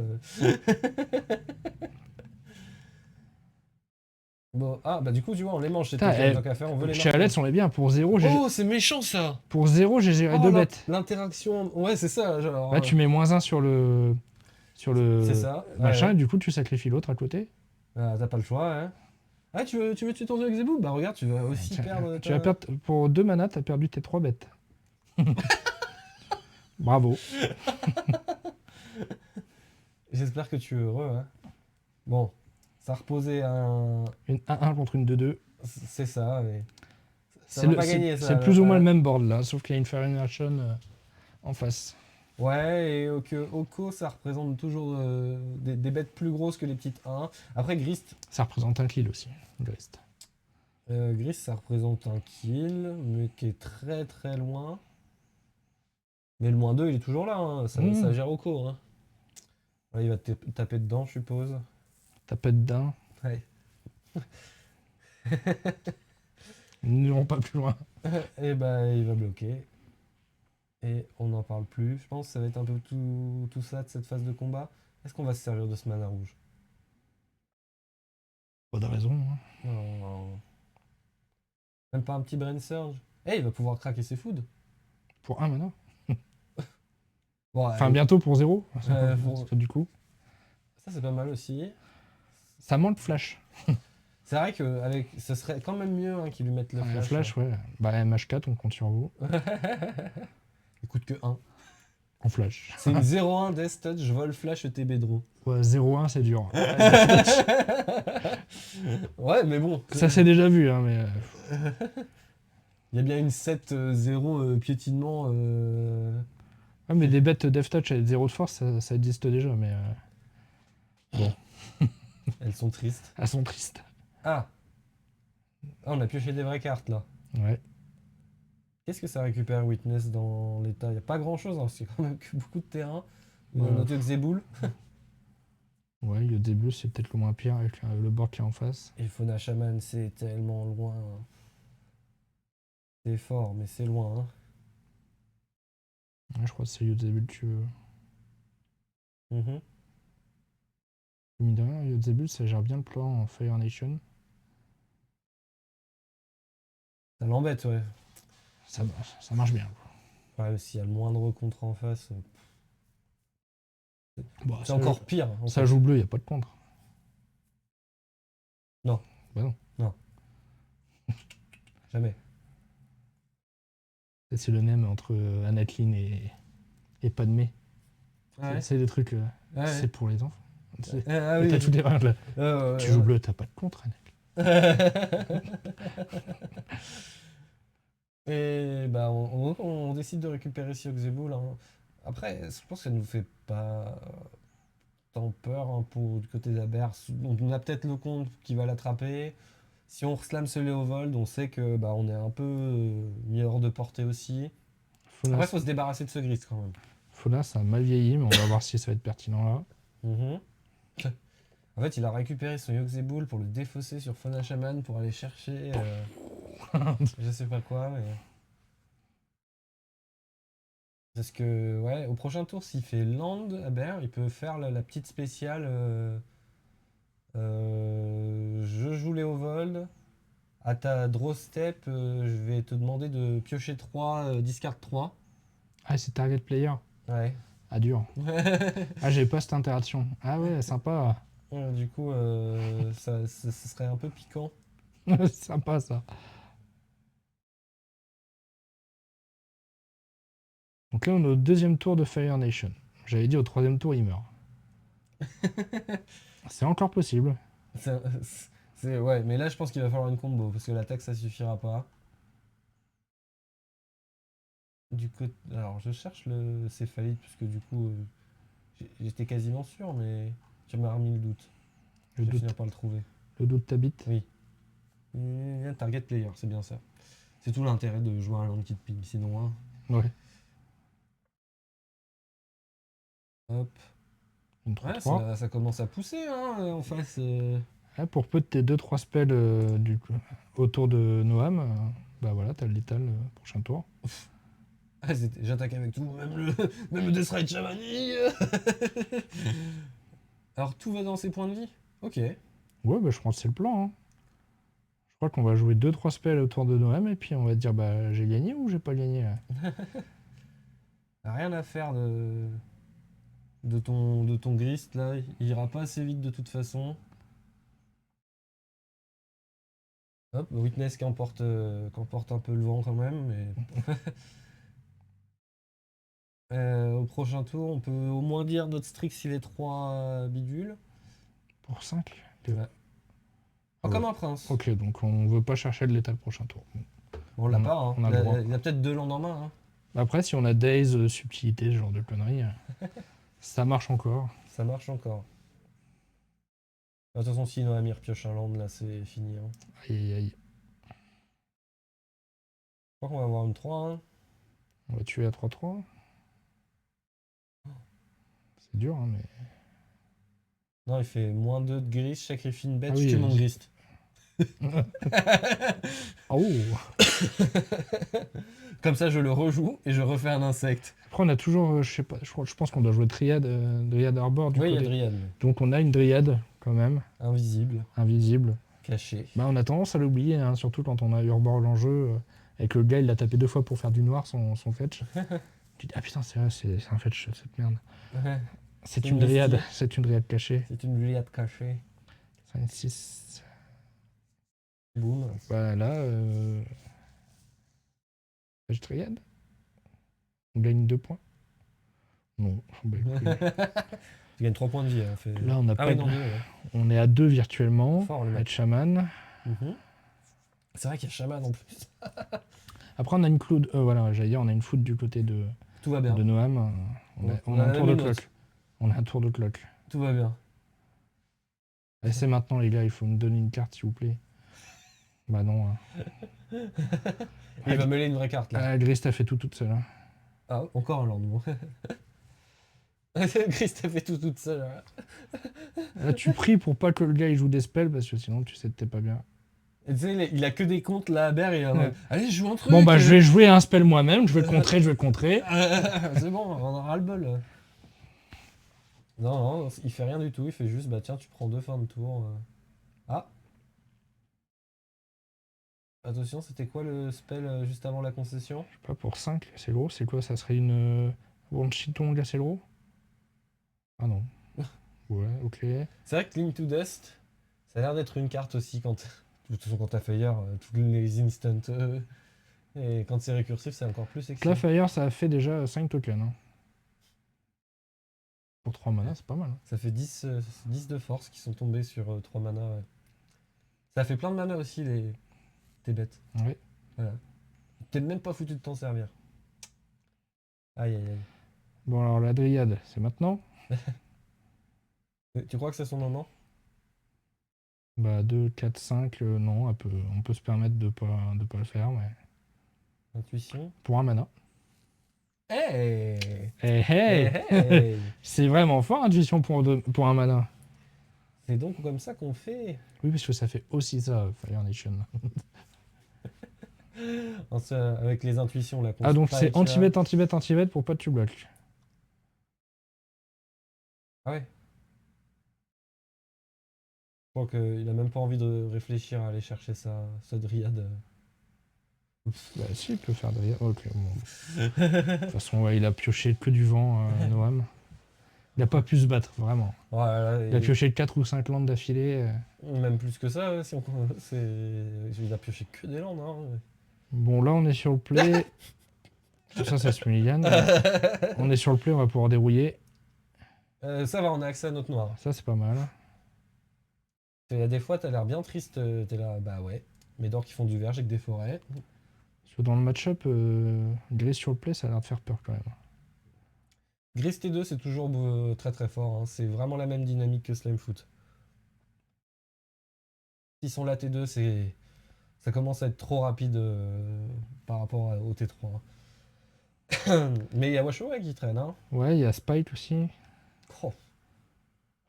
Bon, bah du coup, tu vois, on les mange, c'est tout à faire, on veut les chez Alex, on est bien. Pour 0, oh, c'est méchant, ça! Pour 0, j'ai géré 2 bêtes. L'interaction... Ouais, c'est ça, genre... Là, tu mets -1 sur le... C'est ça. Machin, et du coup, tu sacrifies l'autre à côté. Ah, t'as pas le choix, hein. Ah, tu veux tuer ton Yogg-Saibul? Bah regarde, tu vas aussi perdre... Tu vas perdre... Pour 2 mana, t'as perdu tes 3 bêtes. Bravo. J'espère que tu es heureux, hein. Bon, ça reposait un... Une 1-1 contre une 2-2. C'est ça, mais... C'est plus ou moins le même board, là, sauf qu'il y a une Fire Nation en face. Ouais, et Oko, ça représente toujours des bêtes plus grosses que les petites 1. Après, Grist... Ça représente un kill aussi, Grist. Grist, ça représente un kill, mais qui est très très loin. Mais le -2, il est toujours là, hein. Ça gère Oko. Hein. Ouais, il va te taper dedans, je suppose. Tapette d'un. Ouais. Nous n'irons pas plus loin. Et bah, il va bloquer. Et on n'en parle plus. Je pense que ça va être un peu tout ça de cette phase de combat. Est-ce qu'on va se servir de ce mana rouge? Pas de raison. Hein. Non. Même pas un petit Brain Surge? Eh, il va pouvoir craquer ses foods. Pour un mana. Bon, Enfin, bientôt pour 0. pour- Parce que du coup, ça c'est pas mal aussi. ça manque flash. C'est vrai que ce serait quand même mieux hein, qu'ils lui mettent le Un flash. flash, ouais. Bah, MH4, on compte sur vous. Il coûte que 1. En flash. C'est une 0-1 Death Touch, vol flash ETB draw. Ouais, 0-1, c'est dur. Ouais, mais bon. Ça s'est déjà vu, hein, mais. Il y a bien une 7-0 piétinement. Ouais, mais des bêtes Death Touch avec 0 de force, ça existe déjà, mais. Bon, Elles sont tristes. elles sont tristes. Ah. Ah, on a pioché des vraies cartes là. Ouais. Qu'est-ce que ça récupère Witness dans l'état? Il n'y a pas grand chose, hein, c'est quand même que beaucoup de terrain. Ouais. Notre Xeboul. Ouais, le début, c'est peut-être le moins pire avec le board qui est en face. Et Fauna Shaman, c'est tellement loin. C'est fort, mais c'est loin. Hein. Ouais, je crois que c'est Yodzebul, tu veux. Mhm. Mine de rien, Yodzebul, ça gère bien le plan en Fire Nation. Ça l'embête, ouais. Ça marche bien. Ouais, s'il y a le moindre contre en face, Bon, c'est encore pire. En ça fait. joue bleu, il n'y a pas de contre. Non. Bah non. Jamais. C'est le même entre Anatlin et Padmé. Ah ouais. C'est des trucs. Ah ouais. C'est pour les enfants. Ah T'as tout des règles. ouais, Tu joues bleu, t'as pas de contre, Anatlin. Et bah, on décide de récupérer Sioxeboul. Hein. Après, je pense que ça nous fait pas tant peur hein, pour du côté d'Aber. On a peut-être le compte qui va l'attraper. Si on slam ce Léovold, on sait que bah, on est un peu mis hors de portée aussi. Après, il faut se débarrasser de ce gris quand même. Fauna, ça a mal vieilli, mais on va voir si ça va être pertinent là. Mhm. En fait, il a récupéré son Yogg-Sagoul pour le défausser sur Fauna Shaman pour aller chercher je sais pas quoi, mais. Parce que, ouais, au prochain tour, s'il fait land à Bear, il peut faire la petite spéciale. Je joue Léovold. À ta draw step, je vais te demander de piocher 3, discard 3. Ah, c'est target player. Ouais. Ah, dur. Ah, j'ai pas cette interaction. Ah ouais, sympa. Du coup, ça serait un peu piquant. Sympa ça. Donc là, on est au deuxième tour de Fire Nation. J'avais dit au troisième tour, il meurt. C'est encore possible. Ouais, mais là, je pense qu'il va falloir une combo parce que l'attaque, ça suffira pas. Du côté, alors, je cherche le céphalite puisque du coup, j'étais quasiment sûr, mais tu m'as remis le doute. Je vais finir par le trouver. Le doute t'habite. Oui. Target player, c'est bien ça. C'est tout l'intérêt de jouer un land kit ping, sinon. Hein. Ouais. Hop. Une 3-3. Ouais, ça commence à pousser hein, en face. Pour peu de tes 2-3 spells autour de Noam, bah voilà, t'as le létal prochain tour. Ah, j'attaque avec tout, même le Death Ride Shamani. Alors tout va dans ses points de vie. Ok. Ouais, bah je pense que c'est le plan. Hein. Je crois qu'on va jouer 2-3 spells autour de Noam et puis on va te dire bah j'ai gagné ou j'ai pas gagné là. Rien à faire de ton grist là. Il ira pas assez vite de toute façon. Hop, Witness qui emporte un peu le vent quand même. Mais... au prochain tour, on peut au moins dire notre Strix il est 3 bidules. Pour 5 Ouais. Oh, comme un prince. Ok, donc on veut pas chercher de l'état le prochain tour. Bon, on l'a pas, hein. On a le droit. Il a peut-être 2 lendemains. Hein. Après, si on a Days, subtilité, ce genre de conneries, ça marche encore. Ça marche encore. De toute façon, si Noamir pioche un land, là, c'est fini. Hein. Aïe aïe aïe. Je crois qu'on va avoir une 3. Hein. On va tuer à 3-3. C'est dur, hein, mais. Non, il fait -2 de Grist, sacrifie une bête, Ah je oui, tue mon Grist. Oh. Comme ça, je le rejoue et je refais un insecte. Après, on a toujours, je sais pas, je pense qu'on doit jouer Dryad Arbor du Oui, il y a côté. Dryad, mais Donc on a une Dryad quand même, invisible, invisible. caché. Bah, on a tendance à l'oublier, hein, surtout quand on a Urbor l'enjeu, et que le gars il l'a tapé 2 fois pour faire du noir son fetch. Tu dis, ah putain, c'est vrai, c'est un fetch cette merde. C'est C'est une mystique. Dryad, c'est une Dryad cachée. C'est une Dryad cachée. 5-6. Boum. Bah là, fetch Dryad. On gagne 2 points. Non, bah, écoutez, Tu gagnes 3 points de vie. Hein, fait... là on n'a Ah pas oui, de- non, 2. Ouais. On est à 2 virtuellement, Fort, le mec. avec Shaman. C'est vrai qu'il y a Shaman en plus. Après on a une cloud, voilà, j'allais dire, on a une foot du côté de Tout va bien. Noam. On a un la tour de même note. clock. On a un tour de clock. Tout va bien. Et c'est maintenant les gars, il faut me donner une carte s'il vous plaît. Bah non. Il va mêler une vraie carte là. Grist a fait tout toute seule. Hein. Ah, encore un lendemain. Christ a fait tout toute seule. Hein. Là tu pries pour pas que le gars il joue des spells parce que sinon tu sais que t'es pas bien. Et tu sais, il a que des comptes là à Berre et il est en mode, allez, je joue un truc. Bon bah je vais jouer un spell moi-même, je vais le contrer, C'est bon, on aura le bol. Non, il fait rien du tout, il fait juste, bah tiens, tu prends 2 fins de tour. Ah. Attention, c'était quoi le spell juste avant la concession? Je sais pas, pour 5, c'est gros, c'est quoi? Ça serait une Wanchiton Gacellero? Ah non. Ouais, ok. C'est vrai que Cling to Dust, ça a l'air d'être une carte aussi quand. De toute façon, quand t'as Fire, tous les instants. Et quand c'est récursif, c'est encore plus sexy. La Fire, ça a fait déjà 5 tokens. Hein. Pour 3 mana, c'est pas mal. Hein. Ça fait 10 de force qui sont tombés sur 3 mana. Ouais. Ça fait plein de mana aussi, tes bêtes. Ouais. Voilà. T'es même pas foutu de t'en servir. Aïe aïe aïe. Bon alors la Dryade, c'est maintenant. Tu crois que c'est son moment? Bah 2, 4, 5, non, on peut se permettre de pas le faire, mais. Intuition. Pour un mana. Hey, Hey, hey, hey, hey. C'est vraiment fort, intuition pour un mana. C'est donc comme ça qu'on fait. Oui, parce que ça fait aussi ça, Fire Nation. Avec les intuitions là. Ah donc c'est anti-bet, anti-bet, anti-bet pour pas de tu bloques. Ah ouais. Je crois qu'il a même pas envie de réfléchir à aller chercher sa Dryade. Bah si, il peut faire derrière. Ok, bon. De toute façon, ouais, il a pioché que du vent, Noam. Il a pas pu se battre, vraiment. Ouais, là, Il a pioché 4 ou 5 landes d'affilée. Même plus que ça, si il a pioché que des landes. Hein. Bon, là, on est sur le play. Ça se mulligan. On est sur le play, on va pouvoir dérouiller. Ça va, on a accès à notre noir. Ça, c'est pas mal. Il y a des fois, t'as l'air bien triste, t'es là, bah ouais. Mais d'or qui font du verge avec des forêts. Parce que dans le match-up, gris sur le play, ça a l'air de faire peur quand même. Gris T2, c'est toujours très très fort. Hein. C'est vraiment la même dynamique que Slimefoot. S'ils sont là T2, ça commence à être trop rapide par rapport au T3. Hein. Mais il y a Washoe qui traîne. Hein. Ouais, il y a Spike aussi. Oh.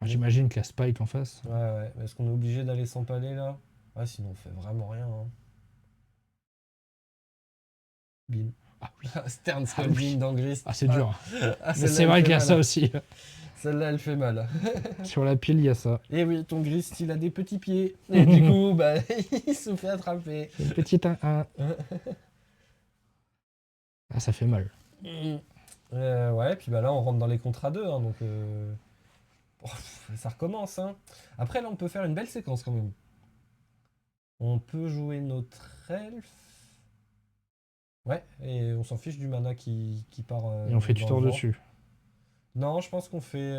J'imagine qu'il y a Spike en face. Ouais. Est-ce qu'on est obligé d'aller s'empaler là? Ah, sinon on fait vraiment rien. Hein. Bim. Ah oui. Stern Skullbing dans Gris. Ah, c'est dur. Ah, Mais c'est vrai qu'il y a ça aussi. Celle-là, elle fait mal. Sur la pile, il y a ça. Et oui, ton Gris, il a des petits pieds. Et du coup, bah, il se fait attraper. Une petite 1-1. Ah, ça fait mal. Ouais, puis bah là, on rentre dans les contrats 2. Hein, donc, ça recommence. Hein. Après, là, on peut faire une belle séquence quand même. On peut jouer notre elfe. Ouais, et on s'en fiche du mana qui part. Et on fait tutor dessus. Non, je pense qu'on fait.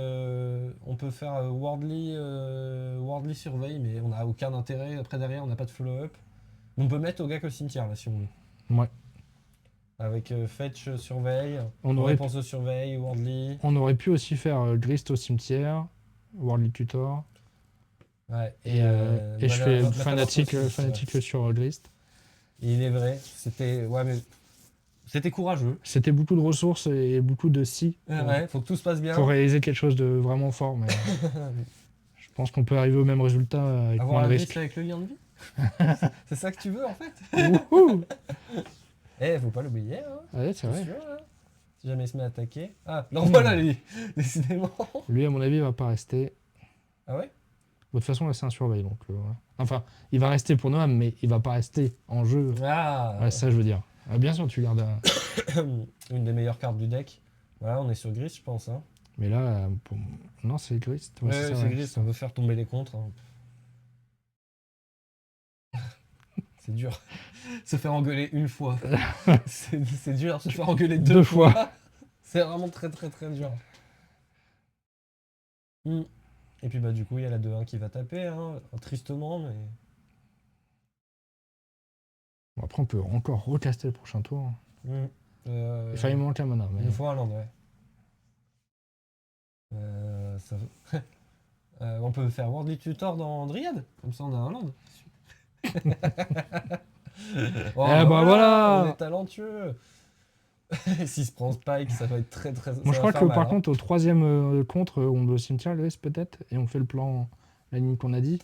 On peut faire Wardly Surveil, mais on n'a aucun intérêt. Après, derrière, on n'a pas de follow-up. On peut mettre Ogak au cimetière, là, si on veut. Ouais. Avec Fetch Surveil, On aurait Réponse au Surveil, Wardly. On aurait pu aussi faire Grist au cimetière, Wardly Tutor. Ouais, et je fais fanatique sur Grist. Il est vrai, c'était. Ouais, mais. C'était courageux. C'était beaucoup de ressources et beaucoup de si. Ouais, faut que tout se passe bien. Pour réaliser quelque chose de vraiment fort. Mais pense qu'on peut arriver au même résultat avec Avoir moins de un risques. risque avec le lien de vie. C'est ça que tu veux en fait. Wouhou. Faut pas l'oublier, hein. Ouais, c'est vrai. Attention, hein. Si jamais il se met à attaquer. Ah, non, voilà lui. Décidément. Lui, à mon avis, il va pas rester. Ah ouais? De toute façon, là, c'est un surveil. Donc, voilà. Enfin, il va rester pour Noam, mais il va pas rester en jeu. Ah. Ouais, ça, je veux dire. Ah, bien sûr, tu gardes un. Une des meilleures cartes du deck. Voilà, on est sur gris, je pense. Hein. Mais là, non, c'est gris. Ouais, Ouais, ça, c'est ouais, gris, ça. on veut faire tomber les contres. Hein. C'est dur. Se faire engueuler une fois. C'est dur. Se faire engueuler deux fois. C'est vraiment très très très dur. Et puis bah du coup il y a la 2-1 qui va taper, hein, tristement, mais. Bon, après, on peut encore recaster le prochain tour. Enfin, il me manque un mana. Mais... Une fois un land, ouais. On peut faire Worldly Tutor dans Dryad, comme ça on a un land. Oh, bah voilà. On est talentueux. S'il se prend Spike, ça va être très très. Moi, je crois que par contre, au troisième contre, on va au cimetière, le risque peut-être, et on fait le plan, la ligne qu'on a dit.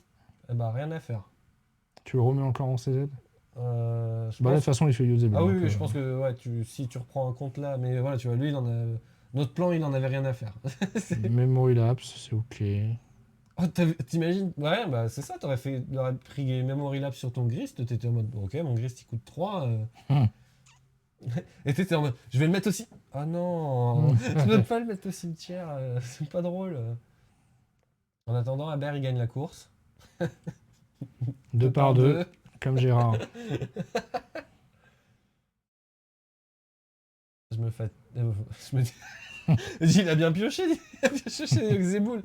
Eh bah rien à faire. Tu le remets encore en CZ. Là, de toute façon, il fait usable. Ah oui, oui, je pense que ouais, si tu reprends un compte là, mais voilà, tu vois, lui, notre plan, il en avait rien à faire. Memory lapse, c'est ok. Oh, t'imagines? Ouais, bah c'est ça, t'aurais pris Memory Lapse sur ton Grist, t'étais en mode, ok, mon Grist il coûte 3. Et t'étais en mode, je vais le mettre aussi. Ah non, je peux pas le mettre au cimetière, c'est pas drôle. En attendant, Aber il gagne la course. 2 par 2, comme Gérard. Je me dis, il a bien pioché, il a pioché chez Xeboul.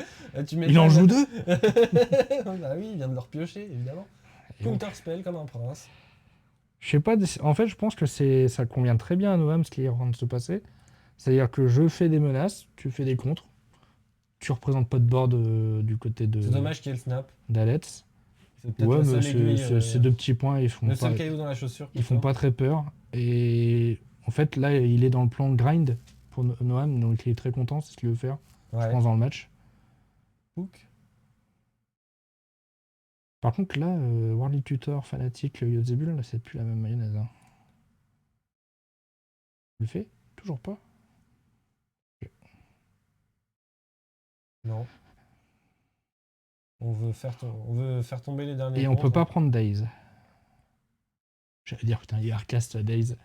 Il en joue 2. Bah oui, il vient de leur piocher, évidemment. Counter spell comme un prince. Je sais pas, en fait, je pense que ça convient très bien à Noam ce qui est en train de se passer. C'est-à-dire que je fais des menaces, tu fais des contres. Tu représentes pas de board du côté de. C'est dommage qu'il y ait le snap. d'Alex. C'est peut-être Ouais, la seule mais aiguille, ces 2 petits points, ils font le pas. seul caillou dans la chaussure. Ils font pas très peur. Et en fait, là, il est dans le plan de grind pour Noam, donc il est très content, c'est ce qu'il veut faire, Ouais. je pense, dans le match. Hook. Par contre, là, Worldly Tutor, Fanatic, Yozebul, là, c'est plus la même mayonnaise. Hein. Il le fait? Toujours pas? Okay. Non. On veut faire tomber les derniers. Et on peut pas prendre Daze. J'allais dire, putain, il recast Daze.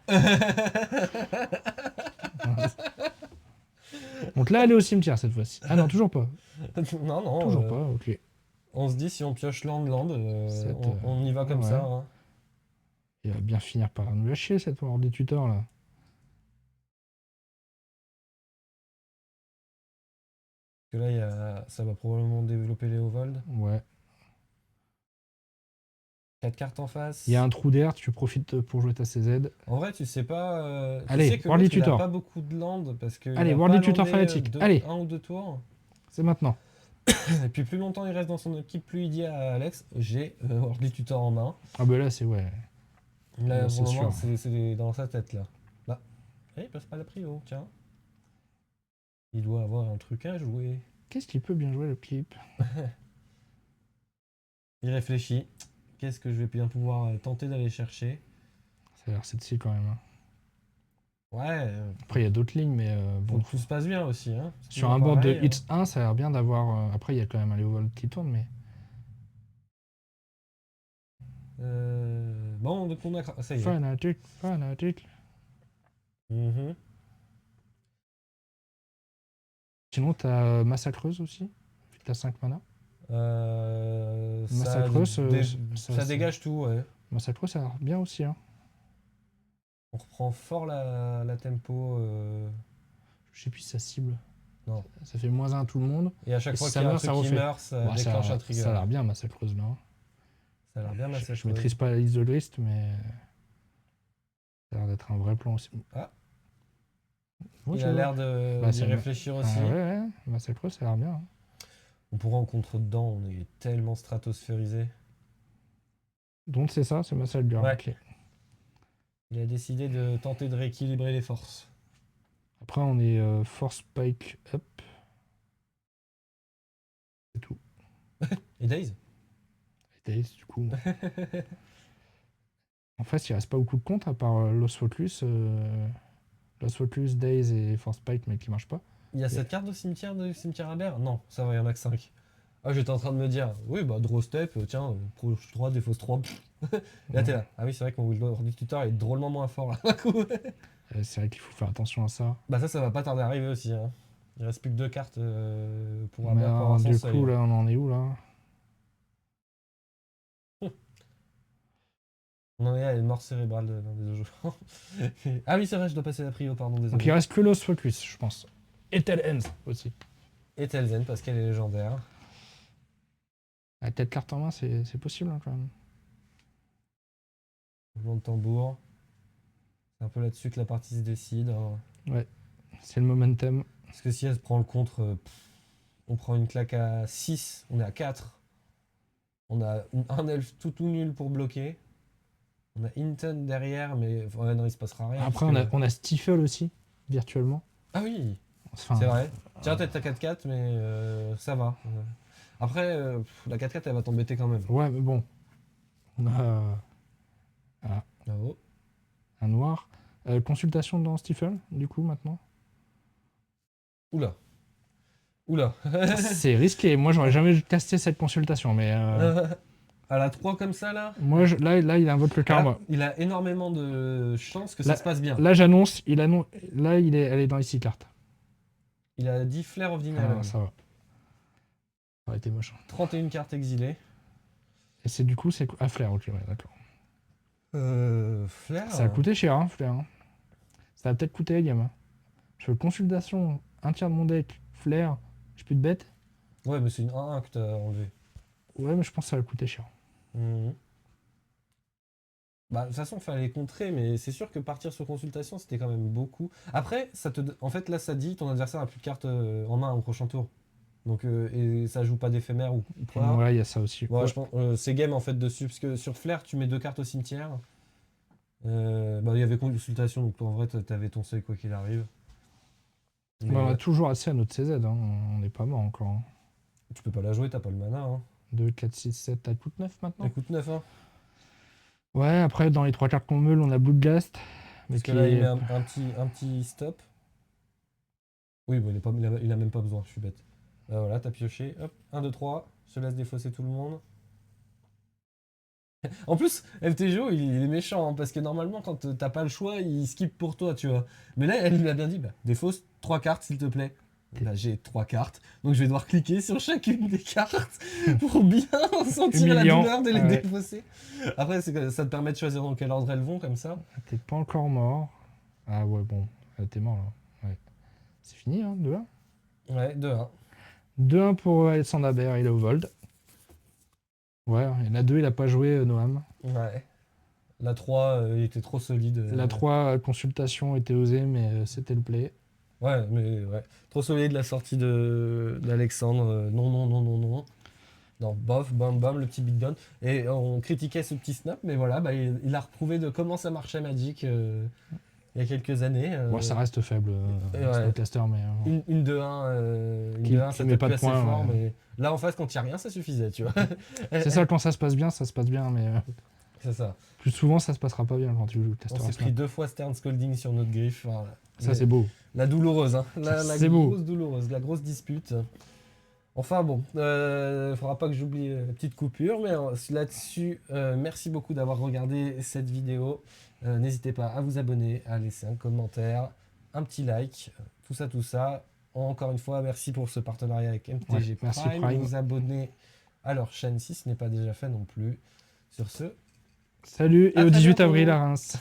Donc là, elle est au cimetière cette fois-ci. Ah non, toujours pas. Non. Toujours pas, ok. On se dit, si on pioche land, Cette, on y va comme ouais. ça. Hein. Il va bien finir par nous lâcher cette Worldly Tutor là. Parce que là, ça va probablement développer Léovold. Ouais. 4 cartes en face. Il y a un trou d'air, tu profites pour jouer ta CZ. En vrai, tu sais pas. Allez, tu sais que Worldly il a Tutor. pas beaucoup de land parce que. Allez, Worldly Tutor Fanatic. Allez. 1 ou 2 tours. C'est maintenant. Et puis plus longtemps il reste dans son équipe, plus il dit à Alex, j'ai Worldly Tutor en main. Ah bah là, c'est ouais. Là, Là, pour c'est le moment, sûr. c'est dans sa tête là. Là. Il passe pas la prio, tiens. Il doit avoir un truc à jouer. Qu'est-ce qu'il peut bien jouer le clip? Il réfléchit. Qu'est-ce que je vais bien pouvoir tenter d'aller chercher? Ça a l'air sexy quand même. Hein. Ouais. Après, il y a d'autres lignes, mais Faut bon. que tout se passe bien aussi. Hein. Sur un board de hits 1, ça a l'air bien d'avoir. Après, il y a quand même un Léovold qui tourne, mais. Bon, donc on a. Ça y est. Fanatic. Sinon, t'as Massacreuse aussi. T'as 5 mana. Massacreuse, ça dégage tout, ouais. Massacreuse, ça a l'air bien aussi. Hein. On reprend fort la tempo. Je sais plus si ça cible. Non. Ça fait -1 à tout le monde. Et à chaque fois qu'il y a un truc qui meurt, ça déclenche un trigger. Ça a l'air bien, Massacreuse, là. Ça a l'air bien, Massacreuse. Je maîtrise pas la liste de Grist, mais. Ça a l'air d'être un vrai plan aussi. Ah. Bon, il a l'air d'y réfléchir aussi. Ah ouais, Massacreuse, ça a l'air bien. Hein. On pourrait en contre-dedans, on est tellement stratosphérisé. Donc c'est ça, c'est Massacre. Ouais. Okay. Il a décidé de tenter de rééquilibrer les forces. Après, on est Force Spike Up. C'est tout. Et Days? Days, du coup. En fait, il reste pas beaucoup de comptes à part Lost Focus. Lost Focus, Days et Force Spike, mais qui marchent pas. Il y a cette carte de cimetière Aberre? Non, ça va, il y en a que 5. Ah, j'étais en train de me dire, oui, bah, Draw Step, tiens, Proche 3, Défausse 3. Et là, t'es là. Ah oui, c'est vrai que mon Wheel du tuteur est drôlement moins fort là. C'est vrai qu'il faut faire attention à ça. Bah, ça va pas tarder à arriver aussi. Hein. Il reste plus que 2 cartes pour Mais Aberre pour avoir son du seuil. coup, là, on en est où là? On en est à une mort cérébrale dans des deux jeux. Ah oui, c'est vrai, je dois passer la prio, pardon, désolé. Donc il reste que Lost Focus, je pense. Et Tell Ends aussi. Et Telzen, parce qu'elle est légendaire. La tête carte en main, c'est possible hein, quand même. Mouvement de tambour. C'est un peu là-dessus que la partie se décide. Hein. Ouais, c'est le momentum. Parce que si elle se prend le contre, on prend une claque à 6, on est à 4. On a un elfe tout nul pour bloquer. On a Hinton derrière, mais ouais, non, il se passera rien. Après, on a Stifle aussi, virtuellement. Ah oui, Enfin, c'est vrai. Tiens, peut-être ta 4-4, mais ça va. Après, la 4-4, elle va t'embêter quand même. Ouais, mais bon. On a Bravo. un noir. Consultation dans Stifle, du coup, maintenant. Oula. Oula. C'est risqué. Moi, j'aurais jamais casté cette consultation, mais... À la 3 comme ça, là Moi, là, il invoque le karma. Là, il a énormément de chances que ça se passe bien. Là, j'annonce, là, elle est dans ici carte. Il a 10 Flare of Denial. Ah, ça va. Ça aurait été moche. 31 cartes exilées. Et c'est du coup, c'est... Ah, Flair, ok, ouais, d'accord. Flare Ça a coûté cher, hein, Flair. Hein. Ça va peut-être coûter la game. Hein. Je fais consultation, un tiers de mon deck, Flair, j'ai plus de bêtes. Ouais, mais c'est une 1-1 que t'as enlevé. Ouais, mais je pense que ça va coûter cher. Mhm. Bah, de toute façon, il fallait contrer, mais c'est sûr que partir sur consultation, c'était quand même beaucoup. Après, en fait, là, ça dit ton adversaire n'a plus de cartes en main au prochain tour. Donc, et ça joue pas d'éphémère ou quoi. Ouais, il y a ça aussi. Ouais, je pense, c'est game en fait dessus, parce que sur Flair, tu mets 2 cartes au cimetière. Bah, il y avait consultation, donc en vrai, t'avais ton seuil quoi qu'il arrive. Mais, Bah, on a toujours assez à notre CZ, hein. On n'est pas mort encore. Hein. tu peux pas la jouer, t'as pas le mana. Hein. 2, 4, 6, 7, t'as coûte 9 maintenant. Elle coûte 9, hein. Ouais, après, dans les 3 cartes qu'on meule, on a Bloodghast. Parce que là, il met un petit stop. Oui, bon, il a même pas besoin, je suis bête. Voilà, t'as pioché. Hop, 1, 2, 3. Je te laisse défausser tout le monde. En plus, LTGO, il est méchant, hein, parce que normalement, quand t'as pas le choix, il skip pour toi, tu vois. Mais là, elle lui a bien dit, bah, défausse 3 cartes, s'il te plaît. Là, j'ai 3 cartes, donc je vais devoir cliquer sur chacune des cartes pour bien sentir la Humiliant. douleur de les Ouais. défausser. Après, ça te permet de choisir dans quel ordre elles vont, comme ça. T'es pas encore mort. Ah ouais, bon, t'es mort là. Ouais. C'est fini, hein, 2-1. Ouais, 2-1. 2-1 pour Alexandre Aber, il est au Vold. Ouais, et la 2, il a pas joué Noam. Ouais. La 3, il était trop solide. La 3, consultation était osée, mais c'était le play. Ouais, mais ouais. Trop solide la sortie d'Alexandre. Non, non, non, non, non. Non, bof, bam, bam, le petit big gun. Et on critiquait ce petit snap, mais voilà, bah, il a reprouvé de comment ça marchait Magic il y a quelques années. Bon, ça reste faible, ouais. Snapcaster, mais... Une 2-1, Qui ça met tape pas plus de assez points, fort, ouais. mais là en face, quand il n'y a rien, ça suffisait, tu vois. C'est ça, quand ça se passe bien, mais C'est ça. plus souvent, ça se passera pas bien quand tu joues On Caster s'est Snap. pris 2 fois Stern Scolding sur notre griffe. Enfin, Ça, c'est beau. la douloureuse, hein. La C'est beau. grosse douloureuse, la grosse dispute. Enfin bon, faudra pas que j'oublie la petite coupure, mais là-dessus, merci beaucoup d'avoir regardé cette vidéo. N'hésitez pas à vous abonner, à laisser un commentaire, un petit like, tout ça. Encore une fois, merci pour ce partenariat avec MTG Ouais, merci Prime. Vous abonner à leur chaîne si ce n'est pas déjà fait non plus. Sur ce, Salut, et à au très 18 bientôt. avril à Reims.